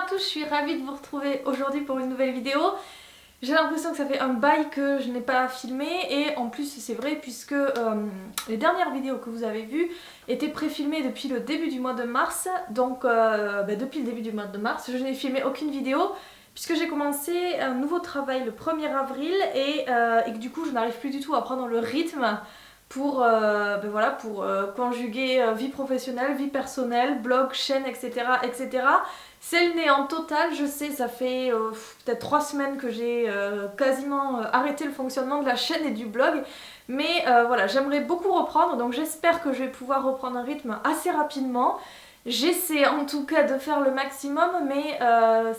tous, je suis ravie de vous retrouver aujourd'hui pour une nouvelle vidéo. J'ai l'impression que ça fait un bail que je n'ai pas filmé et en plus c'est vrai puisque les dernières vidéos que vous avez vues étaient pré-filmées depuis le début du mois de mars. Donc depuis le début du mois de mars, je n'ai filmé aucune vidéo puisque j'ai commencé un nouveau travail le 1er avril et que du coup je n'arrive plus du tout à prendre le rythme pour, conjuguer vie professionnelle, vie personnelle, blog, chaîne, etc. etc. C'est le néant total, je sais, ça fait peut-être 3 semaines que j'ai quasiment arrêté le fonctionnement de la chaîne et du blog. Mais voilà, j'aimerais beaucoup reprendre, donc j'espère que je vais pouvoir reprendre un rythme assez rapidement. J'essaie en tout cas de faire le maximum, mais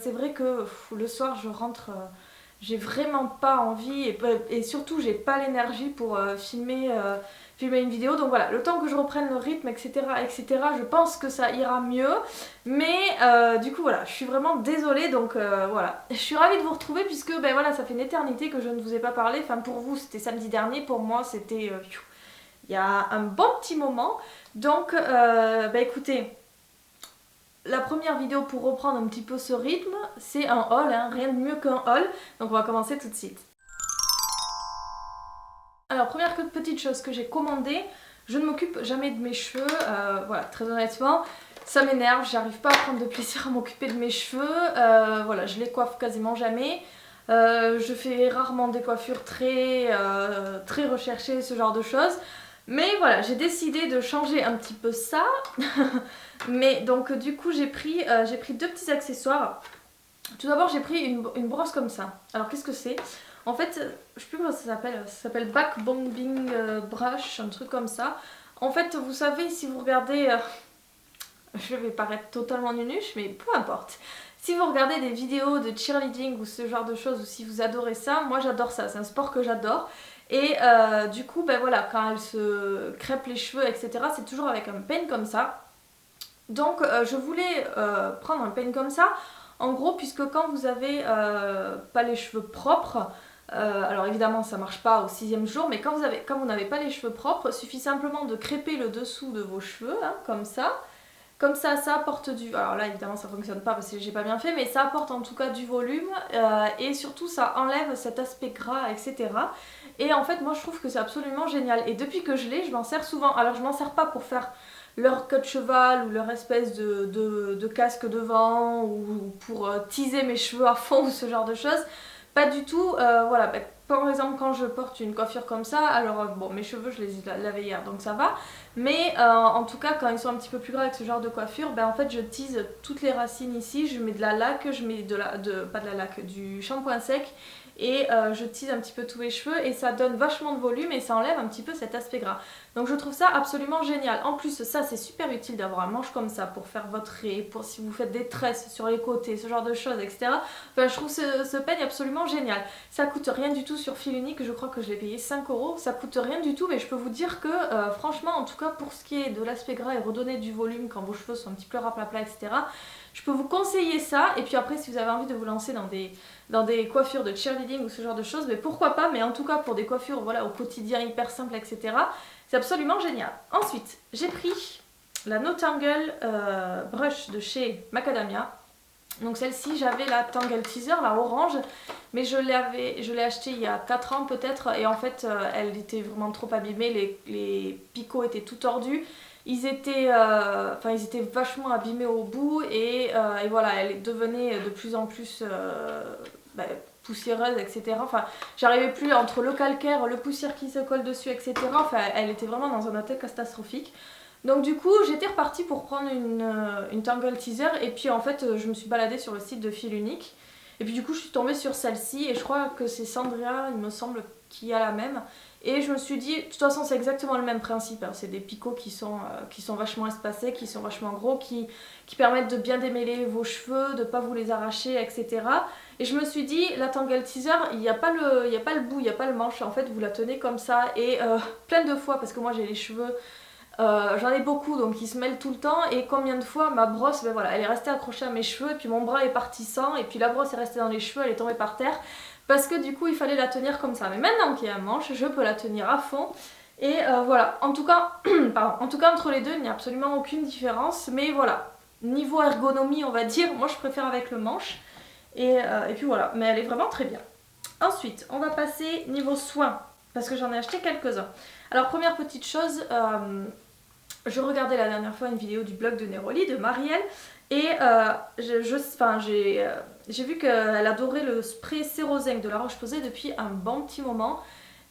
c'est vrai que le soir je rentre... j'ai vraiment pas envie et surtout j'ai pas l'énergie pour filmer une vidéo. Donc voilà, le temps que je reprenne le rythme, etc., etc., je pense que ça ira mieux. Mais du coup voilà, je suis vraiment désolée. Donc voilà, je suis ravie de vous retrouver puisque voilà, ça fait une éternité que je ne vous ai pas parlé. Enfin pour vous c'était samedi dernier, pour moi c'était il y a un bon petit moment. Donc écoutez... La première vidéo pour reprendre un petit peu ce rythme, c'est un haul, hein, rien de mieux qu'un haul. Donc on va commencer tout de suite. Alors première petite chose que j'ai commandée, je ne m'occupe jamais de mes cheveux, voilà, très honnêtement. Ça m'énerve, j'arrive pas à prendre de plaisir à m'occuper de mes cheveux, voilà, je les coiffe quasiment jamais. Je fais rarement des coiffures très recherchées, ce genre de choses. Mais voilà, j'ai décidé de changer un petit peu ça. Mais donc du coup j'ai pris 2 petits accessoires. Tout d'abord j'ai pris une brosse comme ça. Alors qu'est-ce que c'est? En fait, je sais plus comment ça s'appelle Back Bombing Brush, un truc comme ça. En fait, vous savez, si vous regardez... je vais paraître totalement nunuche, mais peu importe. Si vous regardez des vidéos de cheerleading ou ce genre de choses, ou si vous adorez ça, moi j'adore ça, c'est un sport que j'adore. Et du coup, voilà, quand elle se crêpe les cheveux, etc., c'est toujours avec un peigne comme ça. Donc je voulais prendre un peigne comme ça, en gros, puisque quand vous avez pas les cheveux propres, alors évidemment ça marche pas au 6e jour, mais quand vous n'avez pas les cheveux propres, il suffit simplement de crêper le dessous de vos cheveux, hein, comme ça. Comme ça apporte du... Alors là évidemment ça fonctionne pas parce que j'ai pas bien fait, mais ça apporte en tout cas du volume et surtout ça enlève cet aspect gras, etc. Et en fait moi je trouve que c'est absolument génial. Et depuis que je l'ai, je m'en sers souvent. Alors je m'en sers pas pour faire leur queue de cheval ou leur espèce de casque devant ou pour teaser mes cheveux à fond ou ce genre de choses. Pas du tout, voilà. Par exemple quand je porte une coiffure comme ça, alors bon mes cheveux je les ai lavés hier donc ça va. Mais en tout cas quand ils sont un petit peu plus gras avec ce genre de coiffure, en fait je tease toutes les racines ici, je mets de la laque, je mets pas de la laque, du shampoing sec. Et je tease un petit peu tous mes cheveux et ça donne vachement de volume et ça enlève un petit peu cet aspect gras. Donc je trouve ça absolument génial. En plus ça c'est super utile d'avoir un manche comme ça pour faire votre raie, pour si vous faites des tresses sur les côtés, ce genre de choses, etc. Enfin je trouve ce peigne absolument génial. Ça coûte rien du tout sur fil unique, je crois que je l'ai payé 5 €. Ça coûte rien du tout, mais je peux vous dire que franchement en tout cas pour ce qui est de l'aspect gras et redonner du volume quand vos cheveux sont un petit peu raplapla, etc. Je peux vous conseiller ça. Et puis après si vous avez envie de vous lancer dans des coiffures de cheerleading ou ce genre de choses, mais pourquoi pas, mais en tout cas pour des coiffures voilà, au quotidien hyper simple, etc. C'est absolument génial. Ensuite, j'ai pris la No Tangle Brush de chez Macadamia. Donc celle-ci, j'avais la Tangle Teaser, la orange, mais je l'ai achetée il y a 4 ans peut-être, et en fait elle était vraiment trop abîmée, les picots étaient tout tordus. Ils étaient vachement abîmés au bout et voilà, elle devenait de plus en plus poussiéreuse, etc. Enfin, j'arrivais plus entre le calcaire, le poussière qui se colle dessus, etc. Enfin, elle était vraiment dans un état catastrophique. Donc du coup, j'étais repartie pour prendre une Tangle Teaser et puis en fait, je me suis baladée sur le site de Fil Unique. Et puis du coup, je suis tombée sur celle-ci et je crois que c'est Sandria, il me semble, qui a la même. Et je me suis dit, de toute façon c'est exactement le même principe, hein. C'est des picots qui sont vachement espacés, qui sont vachement gros, qui permettent de bien démêler vos cheveux, de ne pas vous les arracher, etc. Et je me suis dit, la Tangle Teaser, il n'y a pas le bout, il n'y a pas le manche, en fait vous la tenez comme ça et plein de fois, parce que moi j'ai les cheveux... j'en ai beaucoup donc ils se mêlent tout le temps et combien de fois ma brosse voilà, elle est restée accrochée à mes cheveux et puis mon bras est parti sans et puis la brosse est restée dans les cheveux, elle est tombée par terre parce que du coup il fallait la tenir comme ça. Mais maintenant qu'il y a un manche, je peux la tenir à fond et voilà, en tout cas, pardon, en tout cas entre les deux il n'y a absolument aucune différence, mais voilà. niveau ergonomie on va dire, moi je préfère avec le manche. Et puis voilà, mais elle est vraiment très bien. Ensuite, on va passer niveau soins, parce que j'en ai acheté quelques-uns. Alors première petite chose, je regardais la dernière fois une vidéo du blog de Neroli, de Marielle, et j'ai vu qu'elle adorait le spray Cérozinc de La Roche-Posay depuis un bon petit moment.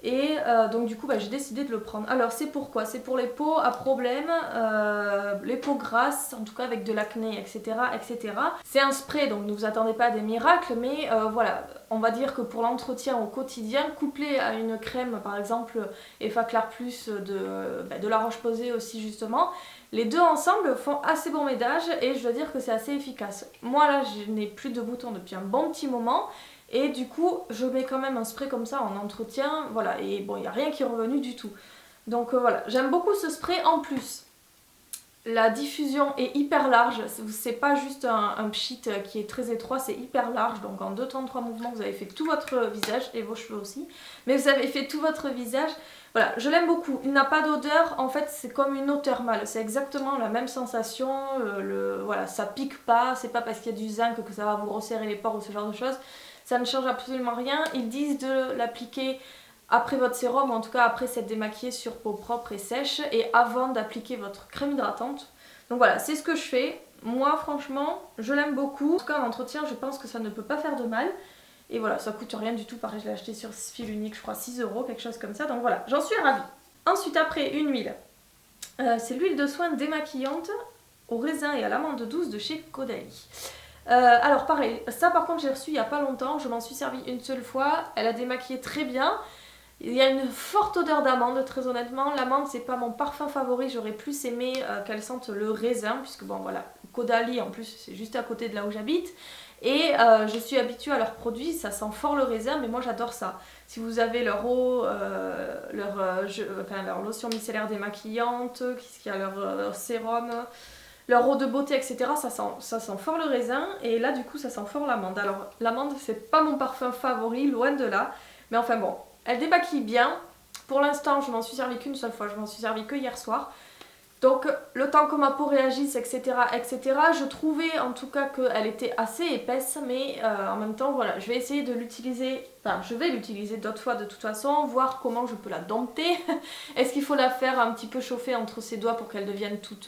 Et donc du coup j'ai décidé de le prendre. Alors c'est pourquoi? C'est pour les peaux à problème, les peaux grasses, en tout cas avec de l'acné, etc. etc. C'est un spray, donc ne vous attendez pas à des miracles, mais voilà, on va dire que pour l'entretien au quotidien, couplé à une crème par exemple Effaclar Plus de La Roche-Posay aussi justement, les deux ensemble font assez bon ménage et je dois dire que c'est assez efficace. Moi là je n'ai plus de boutons depuis un bon petit moment. Et du coup, je mets quand même un spray comme ça en entretien, voilà, et bon, il n'y a rien qui est revenu du tout. Donc voilà, j'aime beaucoup ce spray. En plus, la diffusion est hyper large, c'est pas juste un pchit qui est très étroit, c'est hyper large, donc en 2 temps 3 mouvements, vous avez fait tout votre visage, et vos cheveux aussi, mais vous avez fait tout votre visage. Voilà, je l'aime beaucoup, il n'a pas d'odeur, en fait c'est comme une eau thermale, c'est exactement la même sensation, voilà, ça pique pas, c'est pas parce qu'il y a du zinc que ça va vous resserrer les pores ou ce genre de choses. Ça ne change absolument rien. Ils disent de l'appliquer après votre sérum, en tout cas après s'être démaquillé sur peau propre et sèche, et avant d'appliquer votre crème hydratante. Donc voilà, c'est ce que je fais. Moi franchement, je l'aime beaucoup. En tout cas en entretien, je pense que ça ne peut pas faire de mal. Et voilà, ça coûte rien du tout. Pareil, je l'ai acheté sur fil unique, je crois 6 €, quelque chose comme ça. Donc voilà, j'en suis ravie. Ensuite, après, une huile. C'est l'huile de soin démaquillante au raisin et à l'amande douce de chez Caudalie. Alors pareil, ça par contre j'ai reçu il n'y a pas longtemps, je m'en suis servi une seule fois, elle a démaquillé très bien. Il y a une forte odeur d'amande, très honnêtement. L'amande c'est pas mon parfum favori, j'aurais plus aimé qu'elle sente le raisin, puisque bon voilà, Caudalie en plus c'est juste à côté de là où j'habite. Et je suis habituée à leurs produits, ça sent fort le raisin, mais moi j'adore ça. Si vous avez leur eau, leur lotion micellaire démaquillante, qu'est-ce qu'il y a, leur sérum, leur eau de beauté, etc., ça sent fort le raisin, et là du coup ça sent fort l'amande. Alors l'amande c'est pas mon parfum favori, loin de là, mais enfin bon, elle démaquille bien. Pour l'instant je m'en suis servi qu'une seule fois, je m'en suis servi que hier soir. Donc le temps que ma peau réagisse, etc., etc., je trouvais en tout cas qu'elle était assez épaisse, mais en même temps voilà, je vais essayer de l'utiliser, enfin je vais l'utiliser d'autres fois de toute façon, voir comment je peux la dompter. Est-ce qu'il faut la faire un petit peu chauffer entre ses doigts pour qu'elle devienne toute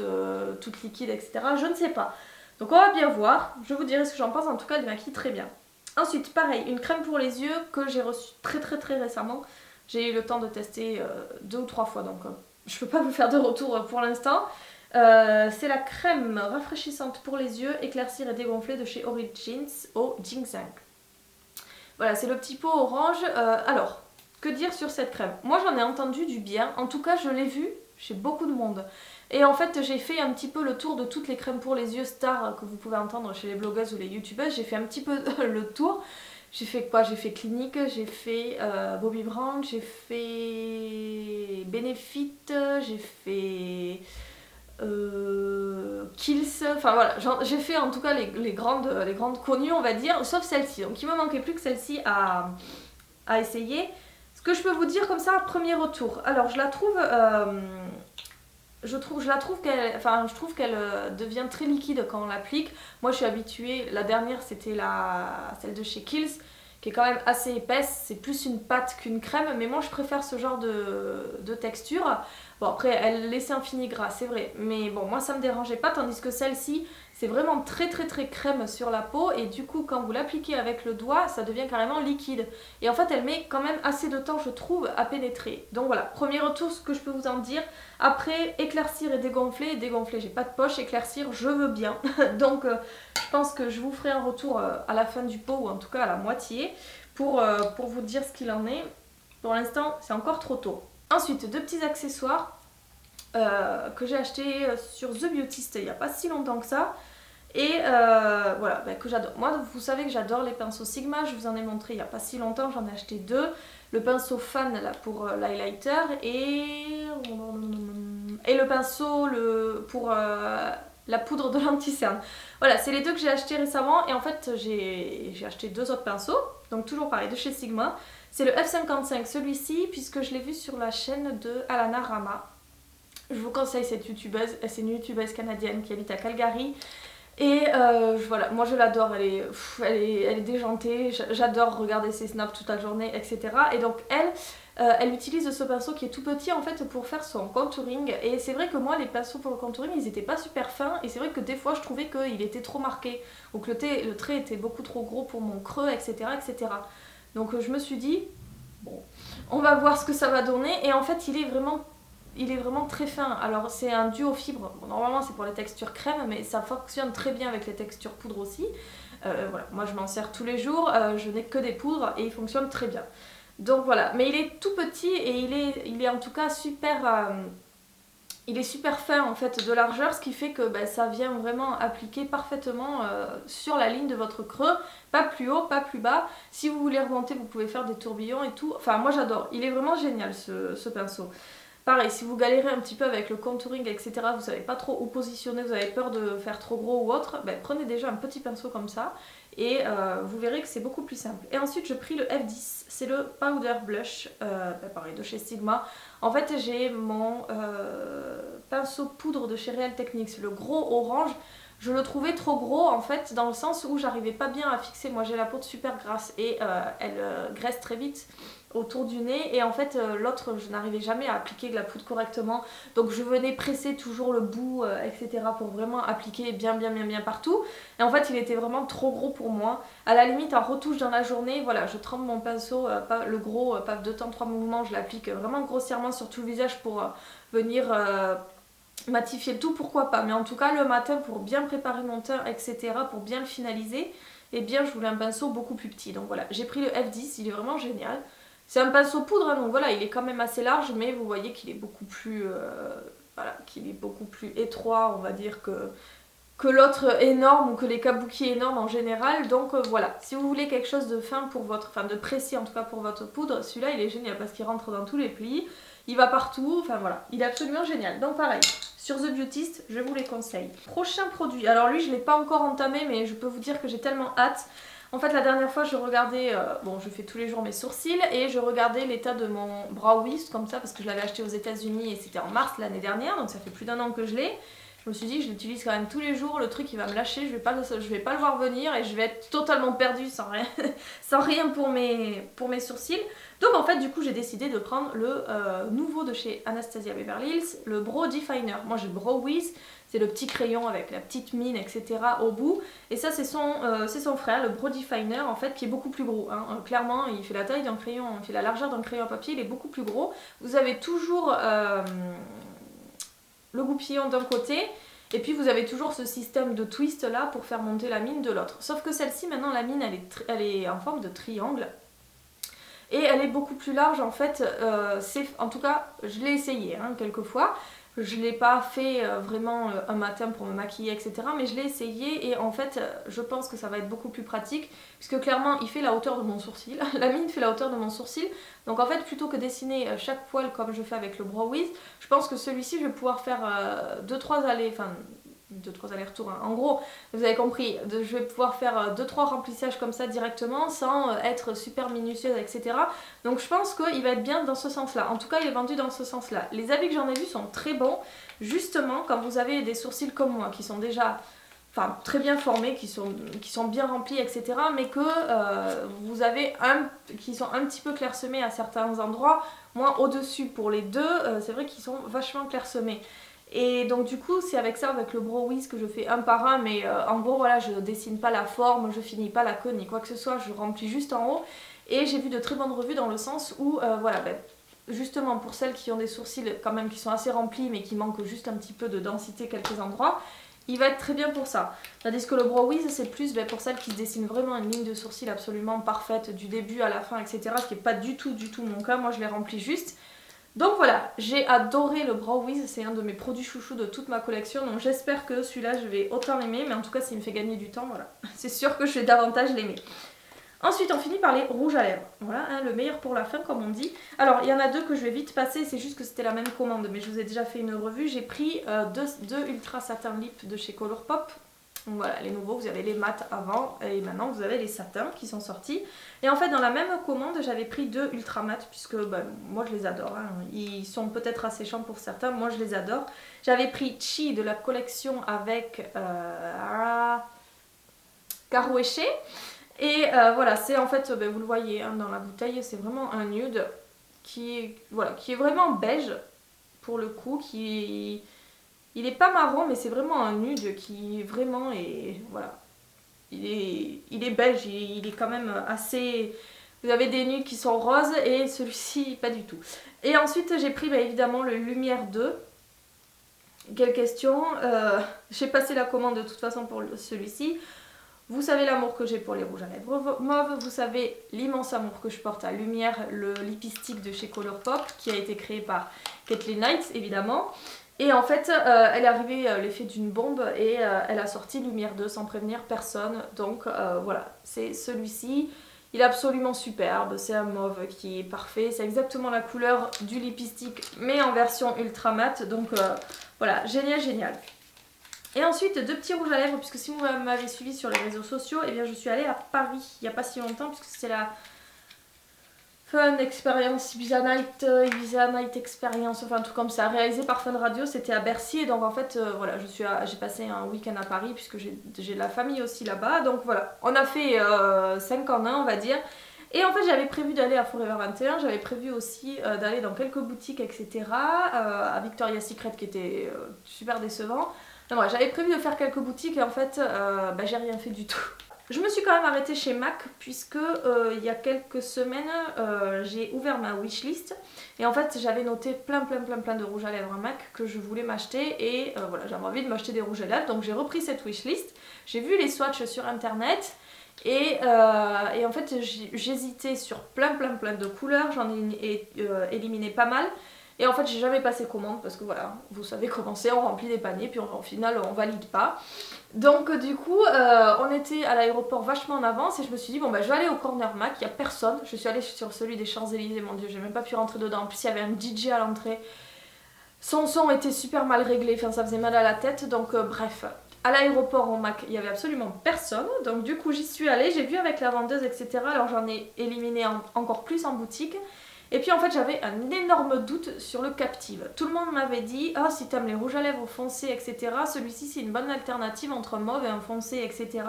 liquide, etc., je ne sais pas. Donc on va bien voir, je vous dirai ce que j'en pense, en tout cas elle maquille très bien. Ensuite pareil, une crème pour les yeux que j'ai reçue très récemment, j'ai eu le temps de tester 2 ou 3 fois, donc je peux pas vous faire de retour pour l'instant. C'est la crème rafraîchissante pour les yeux, éclaircir et dégonfler de chez Origins au ginseng. Voilà, c'est le petit pot orange. Alors, que dire sur cette crème? Moi j'en ai entendu du bien, en tout cas je l'ai vue chez beaucoup de monde. Et en fait j'ai fait un petit peu le tour de toutes les crèmes pour les yeux stars que vous pouvez entendre chez les blogueuses ou les youtubeuses. J'ai fait un petit peu le tour. J'ai fait quoi? J'ai fait Clinique, j'ai fait Bobbi Brown, j'ai fait Benefit, j'ai fait Kiehl's, enfin voilà, j'ai fait en tout cas les grandes connues on va dire, sauf celle-ci. Donc il me manquait plus que celle-ci à essayer. Ce que je peux vous dire comme ça, premier retour. Alors je la trouve... je trouve qu'elle devient très liquide quand on l'applique. Moi je suis habituée, la dernière c'était celle de chez Kiehl's, qui est quand même assez épaisse, c'est plus une pâte qu'une crème, mais moi je préfère ce genre de texture. Bon après elle laissait un fini gras, c'est vrai, mais bon moi ça me dérangeait pas, tandis que celle-ci c'est vraiment très crème sur la peau, et du coup quand vous l'appliquez avec le doigt ça devient carrément liquide. Et en fait elle met quand même assez de temps je trouve à pénétrer. Donc voilà, premier retour, ce que je peux vous en dire. Après éclaircir et dégonfler, j'ai pas de poche, éclaircir je veux bien. Donc je pense que je vous ferai un retour à la fin du pot, ou en tout cas à la moitié, pour vous dire ce qu'il en est. Pour l'instant c'est encore trop tôt. Ensuite, 2 petits accessoires que j'ai achetés sur The Beautist il n'y a pas si longtemps que ça. Et voilà, que j'adore. Moi, vous savez que j'adore les pinceaux Sigma, je vous en ai montré il n'y a pas si longtemps, j'en ai acheté 2. Le pinceau Fan là, pour l'highlighter et le pinceau pour la poudre de l'anti-cerne. Voilà, c'est les 2 que j'ai achetés récemment, et en fait j'ai acheté 2 autres pinceaux, donc toujours pareil, de chez Sigma. C'est le F55 celui-ci, puisque je l'ai vu sur la chaîne de Alana Rama. Je vous conseille cette youtubeuse, c'est une youtubeuse canadienne qui habite à Calgary. Et voilà, moi je l'adore, elle est déjantée, j'adore regarder ses snaps toute la journée, etc. Et donc elle utilise ce pinceau qui est tout petit en fait pour faire son contouring. Et c'est vrai que moi les pinceaux pour le contouring ils étaient pas super fins, et c'est vrai que des fois je trouvais qu'il était trop marqué, ou que le trait était beaucoup trop gros pour mon creux, etc. etc. Donc je me suis dit, bon, on va voir ce que ça va donner. Et en fait il est vraiment très fin. Alors c'est un duo fibre, bon, normalement c'est pour les textures crème, mais ça fonctionne très bien avec les textures poudre aussi. Voilà, moi je m'en sers tous les jours, je n'ai que des poudres et il fonctionne très bien. Donc voilà, mais il est tout petit et il est en tout cas super, il est super fin en fait de largeur, ce qui fait que ça vient vraiment appliquer parfaitement sur la ligne de votre creux, pas plus haut, pas plus bas. Si vous voulez remonter, vous pouvez faire des tourbillons et tout. Enfin moi j'adore, il est vraiment génial ce pinceau. Pareil, si vous galérez un petit peu avec le contouring, etc., vous savez pas trop où positionner, vous avez peur de faire trop gros ou autre, prenez déjà un petit pinceau comme ça et vous verrez que c'est beaucoup plus simple. Et ensuite, j'ai pris le F10, c'est le Powder Blush, pareil, de chez Sigma. En fait, j'ai mon pinceau poudre de chez Real Techniques, le gros orange. Je le trouvais trop gros en fait, dans le sens où j'arrivais pas bien à fixer. Moi j'ai la peau super grasse et elle graisse très vite autour du nez, et en fait l'autre je n'arrivais jamais à appliquer de la poudre correctement, donc je venais presser toujours le bout, etc. pour vraiment appliquer bien partout, et en fait il était vraiment trop gros pour moi. À la limite en retouche dans la journée, voilà, je trempe mon pinceau, le gros, pas 2 temps 3 mouvements, je l'applique vraiment grossièrement sur tout le visage pour venir matifier le tout, pourquoi pas, mais en tout cas le matin pour bien préparer mon teint, etc., pour bien le finaliser, et bien je voulais un pinceau beaucoup plus petit. Donc voilà, j'ai pris le F10, il est vraiment génial. C'est un pinceau poudre, hein, donc voilà, il est quand même assez large, mais vous voyez qu'il est beaucoup plus voilà, qu'il est beaucoup plus étroit, on va dire, que l'autre énorme, ou que les kabuki énormes en général. Donc voilà, si vous voulez quelque chose de fin pour votre, enfin de précis en tout cas pour votre poudre, celui-là il est génial parce qu'il rentre dans tous les plis, il va partout, enfin voilà, il est absolument génial. Donc pareil, sur The Beautist, je vous les conseille. Prochain produit, alors lui je ne l'ai pas encore entamé, mais je peux vous dire que j'ai tellement hâte. En fait la dernière fois je regardais, bon je fais tous les jours mes sourcils, et je regardais l'état de mon brow wiz comme ça, parce que je l'avais acheté aux États-Unis et c'était en mars l'année dernière, donc ça fait plus d'1 an que je l'ai. Je me suis dit, je l'utilise quand même tous les jours, le truc il va me lâcher, je vais pas le voir venir et je vais être totalement perdue sans rien, sans rien pour mes sourcils. Donc en fait du coup j'ai décidé de prendre le nouveau de chez Anastasia Beverly Hills, le Brow Definer. Moi j'ai Brow Wiz, c'est le petit crayon avec la petite mine, etc. au bout. Et ça c'est son frère, le Brow Definer en fait, qui est beaucoup plus gros. Hein. Clairement il fait la taille d'un crayon, il fait la largeur d'un crayon à papier, il est beaucoup plus gros. Vous avez toujours le goupillon d'un côté, et puis vous avez toujours ce système de twist là pour faire monter la mine de l'autre. Sauf que celle-ci maintenant, la mine elle est en forme de triangle, et elle est beaucoup plus large en fait. En tout cas je l'ai essayé hein, quelques fois. Je l'ai pas fait vraiment un matin pour me maquiller, etc. Mais je l'ai essayé, et en fait je pense que ça va être beaucoup plus pratique, puisque clairement il fait la hauteur de mon sourcil. La mine fait la hauteur de mon sourcil. Donc en fait plutôt que dessiner chaque poil comme je fais avec le Brow Wiz, je pense que celui-ci je vais pouvoir faire 2-3 allers-retours. Hein. En gros, vous avez compris, je vais pouvoir faire 2-3 remplissages comme ça directement, sans être super minutieuse, etc. Donc je pense qu'il va être bien dans ce sens-là. En tout cas, il est vendu dans ce sens-là. Les avis que j'en ai vus sont très bons. Justement, quand vous avez des sourcils comme moi, qui sont déjà très bien formés, qui sont bien remplis, etc. Mais que vous avez qui sont un petit peu clairsemés à certains endroits. Moi, au-dessus, pour les deux, c'est vrai qu'ils sont vachement clairsemés. Et donc du coup c'est avec ça, avec le Brow Wiz, que je fais un par un, mais en gros voilà, je dessine pas la forme, je finis pas la queue ni quoi que ce soit, je remplis juste en haut. Et j'ai vu de très bonnes revues dans le sens où voilà, justement pour celles qui ont des sourcils quand même qui sont assez remplis mais qui manquent juste un petit peu de densité quelques endroits, il va être très bien pour ça. Tandis que le Brow Wiz c'est plus pour celles qui se dessinent vraiment une ligne de sourcil absolument parfaite du début à la fin, etc. Ce qui n'est pas du tout mon cas, moi je les remplis juste. Donc voilà, j'ai adoré le Brow Wiz, c'est un de mes produits chouchous de toute ma collection, donc j'espère que celui-là je vais autant l'aimer, mais en tout cas s'il me fait gagner du temps, voilà, c'est sûr que je vais davantage l'aimer. Ensuite on finit par les rouges à lèvres, voilà, hein, le meilleur pour la fin comme on dit. Alors il y en a deux que je vais vite passer, c'est juste que c'était la même commande, mais je vous ai déjà fait une revue. J'ai pris deux Ultra Satin Lip de chez Colourpop. Donc voilà, les nouveaux, vous avez les mats avant et maintenant vous avez les satins qui sont sortis. Et en fait, dans la même commande, j'avais pris 2 ultra mats puisque moi je les adore. Hein. Ils sont peut-être asséchants pour certains, moi je les adore. J'avais pris Chi de la collection avec Carouéché. Et voilà, c'est en fait, vous le voyez hein, dans la bouteille, c'est vraiment un nude qui est vraiment beige pour le coup, il est pas marron, mais c'est vraiment un nude qui vraiment est. Voilà. Il est beige, il est quand même assez. Vous avez des nudes qui sont roses et celui-ci pas du tout. Et ensuite j'ai pris évidemment le Lumière 2. Quelle question, j'ai passé la commande de toute façon pour celui-ci. Vous savez l'amour que j'ai pour les rouges à lèvres mauve, vous savez l'immense amour que je porte à Lumière, le lipstick de chez Colourpop qui a été créé par Kathleen Knight évidemment. Et en fait, elle est arrivée l'effet d'une bombe et elle a sorti Lumière 2 sans prévenir personne. Donc voilà, c'est celui-ci. Il est absolument superbe, c'est un mauve qui est parfait. C'est exactement la couleur du lipstick mais en version ultra mat. Donc voilà, génial, génial. Et ensuite, 2 petits rouges à lèvres, puisque si vous m'avez suivi sur les réseaux sociaux, eh bien je suis allée à Paris il n'y a pas si longtemps, puisque c'était la Fun Experience Ibiza Night Experience, enfin un truc comme ça, réalisé par Fun Radio, c'était à Bercy, et donc en fait, voilà, j'ai passé un week-end à Paris, puisque j'ai de la famille aussi là-bas, donc voilà, on a fait 5 en 1, on va dire. Et en fait j'avais prévu d'aller à Forever 21, j'avais prévu aussi d'aller dans quelques boutiques, etc. À Victoria's Secret qui était super décevant. Enfin, j'avais prévu de faire quelques boutiques et en fait j'ai rien fait du tout. Je me suis quand même arrêtée chez MAC puisque il y a quelques semaines j'ai ouvert ma wishlist et en fait j'avais noté plein de rouges à lèvres MAC que je voulais m'acheter et voilà, j'avais envie de m'acheter des rouges à lèvres, donc j'ai repris cette wishlist, j'ai vu les swatchs sur internet et en fait j'hésitais sur plein de couleurs, j'en ai éliminé pas mal. Et en fait j'ai jamais passé commande parce que voilà, vous savez comment c'est, on remplit des paniers puis au final on valide pas. Donc du coup on était à l'aéroport vachement en avance et je me suis dit bon je vais aller au Corner Mac, il n'y a personne. Je suis allée sur celui des Champs-Élysées, mon dieu j'ai même pas pu rentrer dedans. En plus il y avait un DJ à l'entrée, son son était super mal réglé, enfin ça faisait mal à la tête, donc bref. À l'aéroport au Mac, il y avait absolument personne, donc du coup j'y suis allée, j'ai vu avec la vendeuse etc. Alors j'en ai éliminé encore plus en boutique. Et puis en fait j'avais un énorme doute sur le Captive. Tout le monde m'avait dit ah si t'aimes les rouges à lèvres foncés etc. celui-ci c'est une bonne alternative entre mauve et un foncé etc.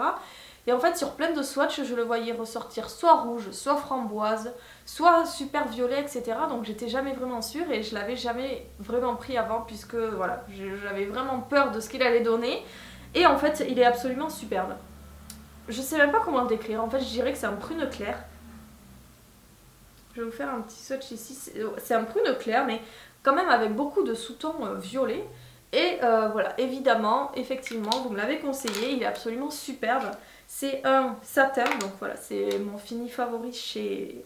Et en fait sur plein de swatchs je le voyais ressortir soit rouge, soit framboise, soit super violet etc. Donc j'étais jamais vraiment sûre et je l'avais jamais vraiment pris avant puisque voilà j'avais vraiment peur de ce qu'il allait donner. Et en fait il est absolument superbe. Je sais même pas comment le décrire, en fait je dirais que c'est un prune clair. Je vais vous faire un petit swatch ici, c'est un prune clair mais quand même avec beaucoup de sous-tons violets. Et voilà, évidemment, effectivement, vous me l'avez conseillé, il est absolument superbe. C'est un satin, donc voilà, c'est mon fini favori chez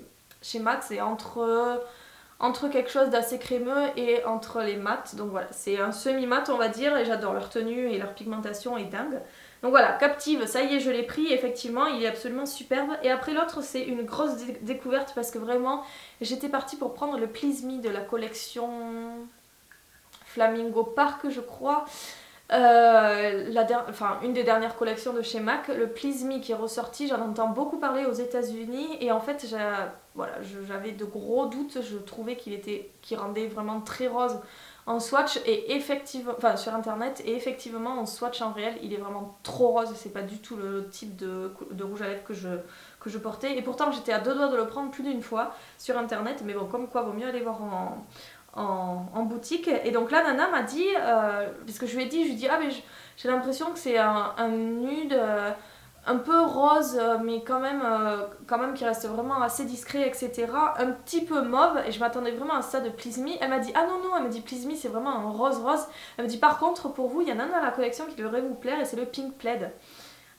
MAC, c'est entre quelque chose d'assez crémeux et entre les mats. Donc voilà, c'est un semi-mat on va dire et j'adore leur tenue et leur pigmentation est dingue. Donc voilà, Captive, ça y est je l'ai pris, effectivement il est absolument superbe. Et après l'autre c'est une grosse découverte parce que vraiment j'étais partie pour prendre le Please Me de la collection Flamingo Park je crois. Une des dernières collections de chez MAC, le Please Me qui est ressorti, j'en entends beaucoup parler aux États-Unis et en fait j'avais de gros doutes, je trouvais qu'il rendait vraiment très rose en swatch et effectivement, enfin sur internet, et effectivement en swatch en réel il est vraiment trop rose, c'est pas du tout le type de rouge à lèvres que je portais et pourtant j'étais à 2 doigts de le prendre plus d'une fois sur internet, mais bon comme quoi vaut mieux aller voir en boutique. Et donc là Nana m'a dit, parce que je lui ai dit ah mais j'ai l'impression que c'est un nude un peu rose mais quand même qui reste vraiment assez discret etc, un petit peu mauve et je m'attendais vraiment à ça de Please Me. Elle m'a dit ah non elle m'a dit Please Me c'est vraiment un rose. Elle me dit par contre pour vous il y en a un dans la collection qui devrait vous plaire et c'est le Pink Plaid.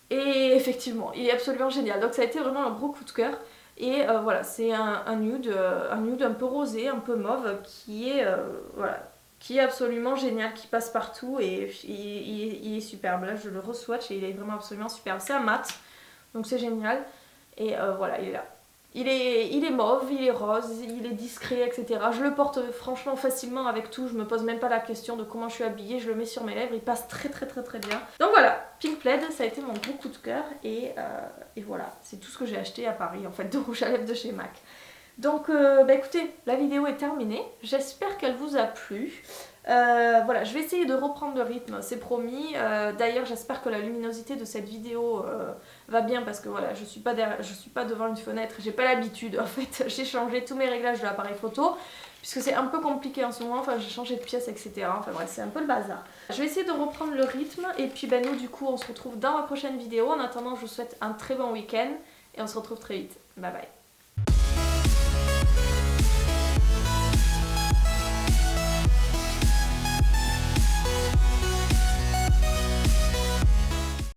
Et effectivement il est absolument génial, donc ça a été vraiment un gros coup de cœur. Et voilà, c'est un nude un peu rosé, un peu mauve qui est absolument génial, qui passe partout et il est superbe. Là je le re-swatch et il est vraiment absolument superbe. C'est un mat, donc c'est génial. Et voilà, il est là. il est mauve, il est rose, il est discret, etc. Je le porte franchement facilement avec tout, je me pose même pas la question de comment je suis habillée, je le mets sur mes lèvres, il passe très bien. Donc voilà, Pink Plaid, ça a été mon gros coup de cœur et voilà, c'est tout ce que j'ai acheté à Paris en fait de rouge à lèvres de chez MAC. Donc écoutez, la vidéo est terminée, j'espère qu'elle vous a plu. Voilà, je vais essayer de reprendre le rythme, c'est promis. D'ailleurs, j'espère que la luminosité de cette vidéo va bien parce que voilà, je suis pas devant une fenêtre, j'ai pas l'habitude en fait. J'ai changé tous mes réglages de l'appareil photo puisque c'est un peu compliqué en ce moment. Enfin, j'ai changé de pièce, etc. Enfin bref, c'est un peu le bazar. Je vais essayer de reprendre le rythme et puis nous, du coup, on se retrouve dans ma prochaine vidéo. En attendant, je vous souhaite un très bon week-end et on se retrouve très vite. Bye bye.